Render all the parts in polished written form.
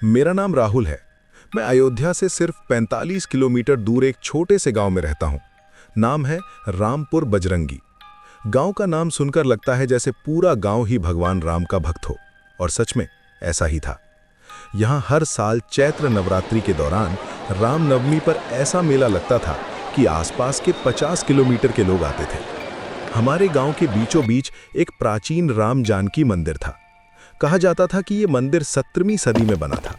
मेरा नाम राहुल है। मैं अयोध्या से सिर्फ 45 किलोमीटर दूर एक छोटे से गांव में रहता हूं। नाम है रामपुर बजरंगी। गांव का नाम सुनकर लगता है जैसे पूरा गांव ही भगवान राम का भक्त हो, और सच में ऐसा ही था। यहां हर साल चैत्र नवरात्रि के दौरान रामनवमी पर ऐसा मेला लगता था कि आसपास के 50 किलोमीटर के लोग आते थे। हमारे गांव के बीचों बीच एक प्राचीन राम जानकी मंदिर था। कहा जाता था कि यह मंदिर 17वीं सदी में बना था,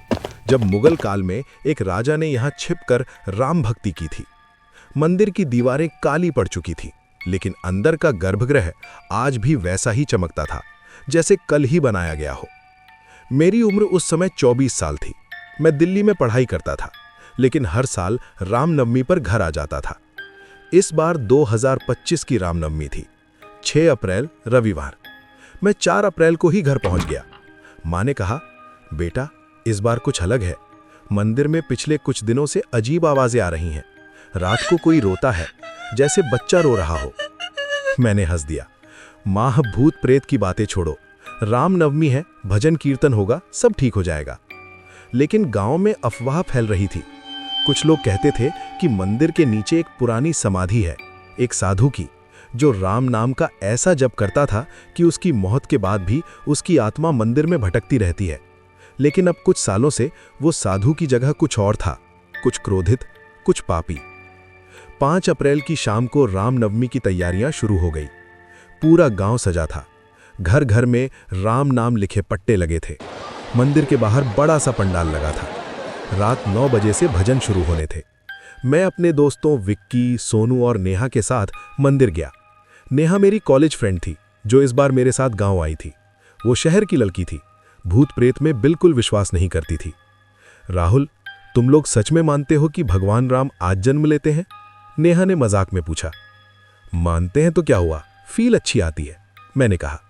जब मुगल काल में एक राजा ने यहां छिपकर राम भक्ति की थी। मंदिर की दीवारें काली पड़ चुकी थी, लेकिन अंदर का गर्भगृह आज भी वैसा ही चमकता था जैसे कल ही बनाया गया हो। मेरी उम्र उस समय 24 साल थी। मैं दिल्ली में पढ़ाई करता था, लेकिन हर साल रामनवमी पर घर आ जाता था। इस बार 2025 की रामनवमी थी, 6 अप्रैल रविवार। मैं 4 अप्रैल को ही घर पहुंच गया। मां ने कहा, बेटा इस बार कुछ अलग है। मंदिर में पिछले कुछ दिनों से अजीब आवाजें आ रही हैं। रात को कोई रोता है, जैसे बच्चा रो रहा हो। मैंने हंस दिया। मां, भूत प्रेत की बातें छोड़ो, रामनवमी है, भजन कीर्तन होगा, सब ठीक हो जाएगा। लेकिन गांव में अफवाह फैल रही थी। कुछ लोग कहते थे कि मंदिर के नीचे एक पुरानी समाधि है, एक साधु की, जो राम नाम का ऐसा जप करता था कि उसकी मौत के बाद भी उसकी आत्मा मंदिर में भटकती रहती है। लेकिन अब कुछ सालों से वो साधु की जगह कुछ और था, कुछ क्रोधित, कुछ पापी। 5 अप्रैल की शाम को रामनवमी की तैयारियां शुरू हो गई। पूरा गांव सजा था। घर घर में राम नाम लिखे पट्टे लगे थे। मंदिर के बाहर बड़ा सा पंडाल लगा था। रात 9 बजे से भजन शुरू होने थे। मैं अपने दोस्तों विक्की, सोनू और नेहा के साथ मंदिर गया। नेहा मेरी कॉलेज फ्रेंड थी, जो इस बार मेरे साथ गांव आई थी। वो शहर की लड़की थी, भूत प्रेत में बिल्कुल विश्वास नहीं करती थी। राहुल, तुम लोग सच में मानते हो कि भगवान राम आज जन्म लेते हैं? नेहा ने मजाक में पूछा। मानते हैं तो क्या हुआ, फील अच्छी आती है, मैंने कहा।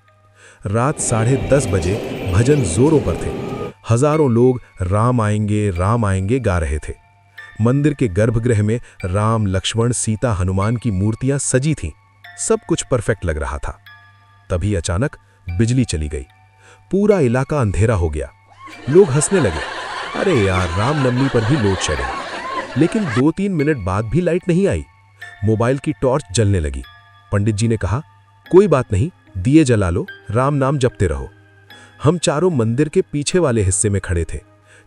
रात 10:30 बजे भजन जोरों पर थे। हजारों लोग राम आएंगे गा रहे थे। मंदिर के गर्भगृह में राम, लक्ष्मण, सीता, हनुमान की मूर्तियां सजी थीं। सब कुछ परफेक्ट लग रहा था। तभी अचानक बिजली चली गई। पूरा इलाका अंधेरा हो गया। लोग हंसने लगे, अरे यार, रामनवमी पर भी लोड शेडिंग। लेकिन 2-3 मिनट बाद भी लाइट नहीं आई। मोबाइल की टॉर्च जलने लगी। पंडित जी ने कहा, कोई बात नहीं, दिए जला लो, राम नाम जपते रहो। हम चारों मंदिर के पीछे वाले हिस्से में खड़े थे,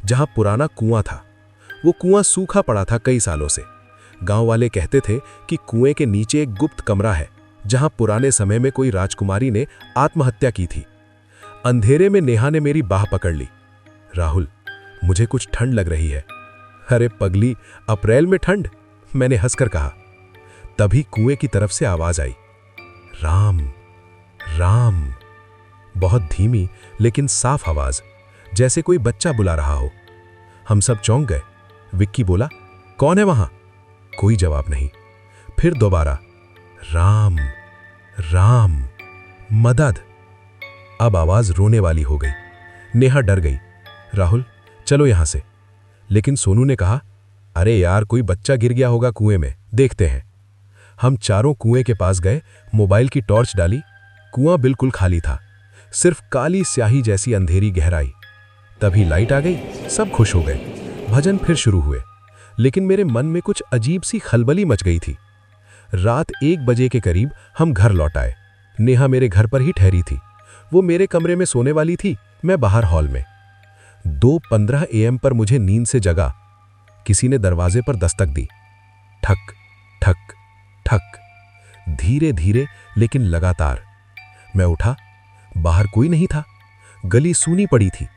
जहां पुराना कुआं था। वो कुआं सूखा पड़ा था कई सालों से। गांव वाले कहते थे कि कुएं के नीचे एक गुप्त कमरा है, जहां पुराने समय में कोई राजकुमारी ने आत्महत्या की थी। अंधेरे में नेहा ने मेरी बाह पकड़ ली। राहुल, मुझे कुछ ठंड लग रही है। अरे पगली, अप्रैल में ठंड, मैंने हंसकर कहा। तभी कुएं की तरफ से आवाज आई, राम राम। बहुत धीमी लेकिन साफ आवाज, जैसे कोई बच्चा बुला रहा हो। हम सब चौंक गए। विक्की बोला, कौन है वहां? कोई जवाब नहीं। फिर दोबारा, राम राम, मदद। अब आवाज रोने वाली हो गई। नेहा डर गई। राहुल, चलो यहां से। लेकिन सोनू ने कहा, अरे यार, कोई बच्चा गिर गया होगा कुएं में, देखते हैं। हम चारों कुएं के पास गए, मोबाइल की टॉर्च डाली। कुआं बिल्कुल खाली था, सिर्फ काली स्याही जैसी अंधेरी गहराई। तभी लाइट आ गई, सब खुश हो गए। भजन फिर शुरू हुए, लेकिन मेरे मन में कुछ अजीब सी खलबली मच गई थी। रात 1 बजे के करीब हम घर लौट आए। नेहा मेरे घर पर ही ठहरी थी। वो मेरे कमरे में सोने वाली थी, मैं बाहर हॉल में। 2:15 AM पर मुझे नींद से जगा। किसी ने दरवाजे पर दस्तक दी। ठक ठक ठक, धीरे धीरे लेकिन लगातार। मैं उठा। बाहर कोई नहीं था। गली सूनी पड़ी थी।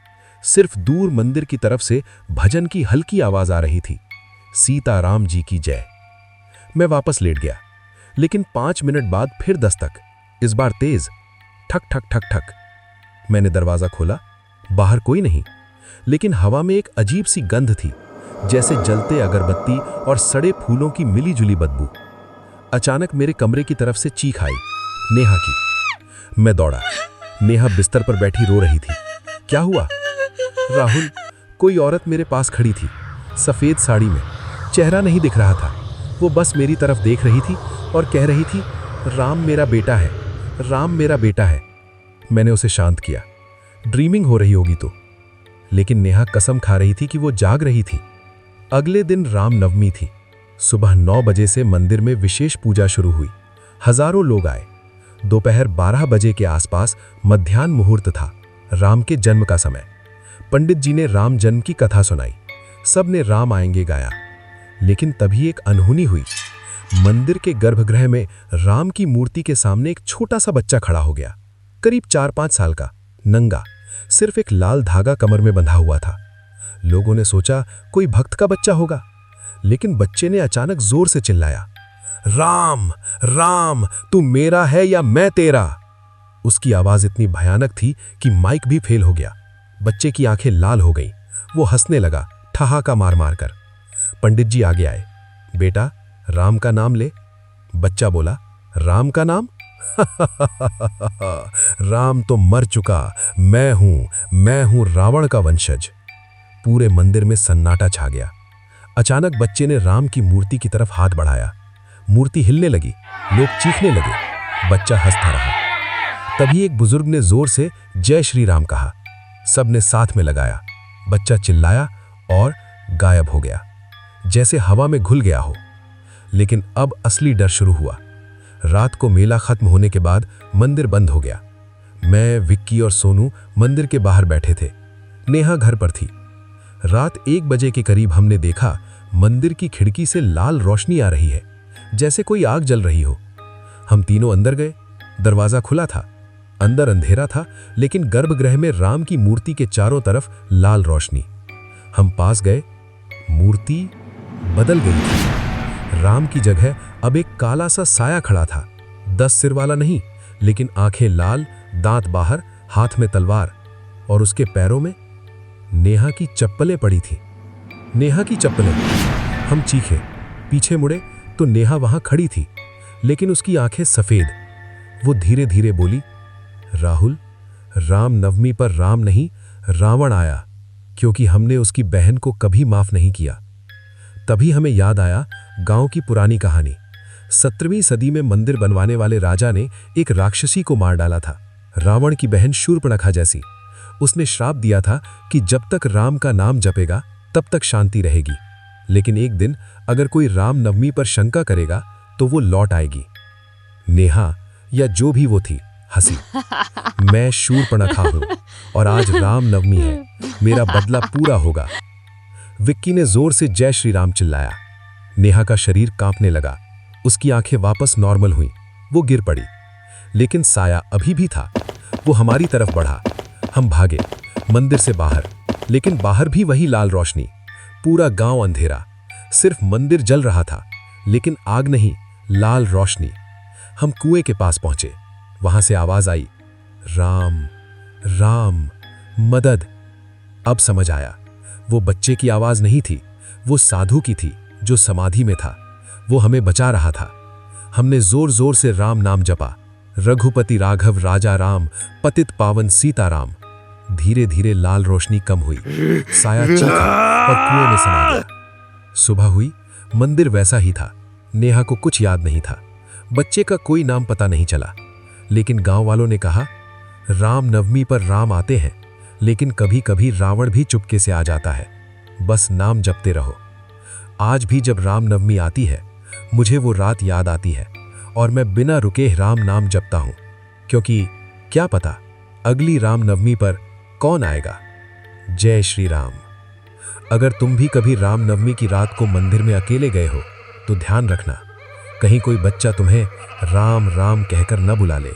सिर्फ दूर मंदिर की तरफ से भजन की हल्की आवाज आ रही थी, सीताराम जी की जय। मैं वापस लेट गया, लेकिन 5 मिनट बाद फिर दस्तक, इस बार तेज। ठक ठक ठक ठक। मैंने दरवाजा खोला। बाहर कोई नहीं, लेकिन हवा में एक अजीब सी गंध थी, जैसे जलते अगरबत्ती और सड़े फूलों की मिली-जुली बदबू। अचानक मेरे कमरे की तरफ से चीख आई, नेहा की। मैं दौड़ा। नेहा बिस्तर पर बैठी रो रही थी। क्या हुआ? राहुल, कोई औरत मेरे पास खड़ी थी, सफेद साड़ी में। चेहरा नहीं दिख रहा था। वो बस मेरी तरफ देख रही थी और कह रही थी, राम मेरा बेटा है, राम मेरा बेटा है। मैंने उसे शांत किया। ड्रीमिंग हो रही होगी तो। लेकिन नेहा कसम खा रही थी कि वो जाग रही थी। अगले दिन रामनवमी थी। सुबह 9 बजे से मंदिर में विशेष पूजा शुरू हुई। हजारों लोग आए। दोपहर 12 बजे के आसपास मध्याह्न मुहूर्त था, राम के जन्म का समय। पंडित जी ने राम जन्म की कथा सुनाई। सब ने राम आएंगे गाया। लेकिन तभी एक अनहोनी हुई। मंदिर के गर्भगृह में राम की मूर्ति के सामने एक छोटा सा बच्चा खड़ा हो गया, करीब 4-5 साल का, नंगा, सिर्फ एक लाल धागा कमर में बंधा हुआ था। लोगों ने सोचा कोई भक्त का बच्चा होगा, लेकिन बच्चे ने अचानक जोर से चिल्लाया, राम राम, तू मेरा है या मैं तेरा। उसकी आवाज इतनी भयानक थी कि माइक भी फेल हो गया। बच्चे की आंखें लाल हो गईं। वो हंसने लगा, ठहाका मार मार कर। पंडित जी आगे आए। बेटा, राम का नाम ले। बच्चा बोला, राम का नाम? राम तो मर चुका, मैं हूं रावण का वंशज। पूरे मंदिर में सन्नाटा छा गया। अचानक बच्चे ने राम की मूर्ति की तरफ हाथ बढ़ाया। मूर्ति हिलने लगी, लोग चीखने लगे। बच्चा हंसता रहा। तभी एक बुजुर्ग ने जोर से जय श्री राम कहा। सबने साथ में लगाया। बच्चा चिल्लाया और गायब हो गया, जैसे हवा में घुल गया हो। लेकिन अब असली डर शुरू हुआ। रात को मेला खत्म होने के बाद मंदिर बंद हो गया। मैं, विक्की और सोनू मंदिर के बाहर बैठे थे। नेहा घर पर थी। रात 1 बजे के करीब हमने देखा मंदिर की खिड़की से लाल रोशनी आ रही है, जैसे कोई आग जल रही हो। हम तीनों अंदर गए। दरवाजा खुला था। अंदर अंधेरा था, लेकिन गर्भगृह में राम की मूर्ति के चारों तरफ लाल रोशनी। हम पास गए। मूर्ति बदल गई थी। राम की जगह अब एक काला सा साया खड़ा था। 10 सिर वाला नहीं, लेकिन आंखें लाल, दांत बाहर, हाथ में तलवार, और उसके पैरों में नेहा की चप्पलें पड़ी थी। नेहा की चप्पलें। हम चीखे। पीछे मुड़े तो नेहा वहां खड़ी थी, लेकिन उसकी आंखें सफेद। वो धीरे धीरे बोली, राहुल, राम नवमी पर राम नहीं, रावण आया, क्योंकि हमने उसकी बहन को कभी माफ नहीं किया। तभी हमें याद आया गांव की पुरानी कहानी। 17वीं सदी में मंदिर बनवाने वाले राजा ने एक राक्षसी को मार डाला था, रावण की बहन शूर्पणखा जैसी। उसने श्राप दिया था कि जब तक राम का नाम जपेगा तब तक शांति रहेगी, लेकिन एक दिन अगर कोई राम नवमी पर शंका करेगा तो वो लौट आएगी। नेहा, या जो भी वो थी, हंसी। मैं शूर्पणखा हूं और आज राम नवमी है, मेरा बदला पूरा होगा। विक्की ने जोर से जय श्री राम चिल्लाया। नेहा का शरीर कांपने लगा। उसकी आंखें वापस नॉर्मल हुईं। वो गिर पड़ी, लेकिन साया अभी भी था। वो हमारी तरफ बढ़ा। हम भागे मंदिर से बाहर, लेकिन बाहर भी वही लाल रोशनी। पूरा गांव अंधेरा, सिर्फ मंदिर जल रहा था, लेकिन आग नहीं, लाल रोशनी। हम कुएं के पास पहुंचे। वहां से आवाज आई, राम राम, मदद। अब समझ आया, वो बच्चे की आवाज नहीं थी, वो साधु की थी जो समाधि में था। वो हमें बचा रहा था। हमने जोर जोर से राम नाम जपा, रघुपति राघव राजा राम, पतित पावन सीता राम। धीरे धीरे लाल रोशनी कम हुई, साया चमका और कुएं में समा गया। सुबह हुई, मंदिर वैसा ही था। नेहा को कुछ याद नहीं था। बच्चे का कोई नाम पता नहीं चला, लेकिन गांव वालों ने कहा, राम नवमी पर राम आते हैं, लेकिन कभी कभी रावण भी चुपके से आ जाता है, बस नाम जपते रहो। आज भी जब राम नवमी आती है, मुझे वो रात याद आती है और मैं बिना रुके राम नाम जपता हूं, क्योंकि क्या पता अगली राम नवमी पर कौन आएगा। जय श्री राम। अगर तुम भी कभी राम नवमी की रात को मंदिर में अकेले गए हो तो ध्यान रखना, कहीं कोई बच्चा तुम्हें राम राम कहकर न बुला ले।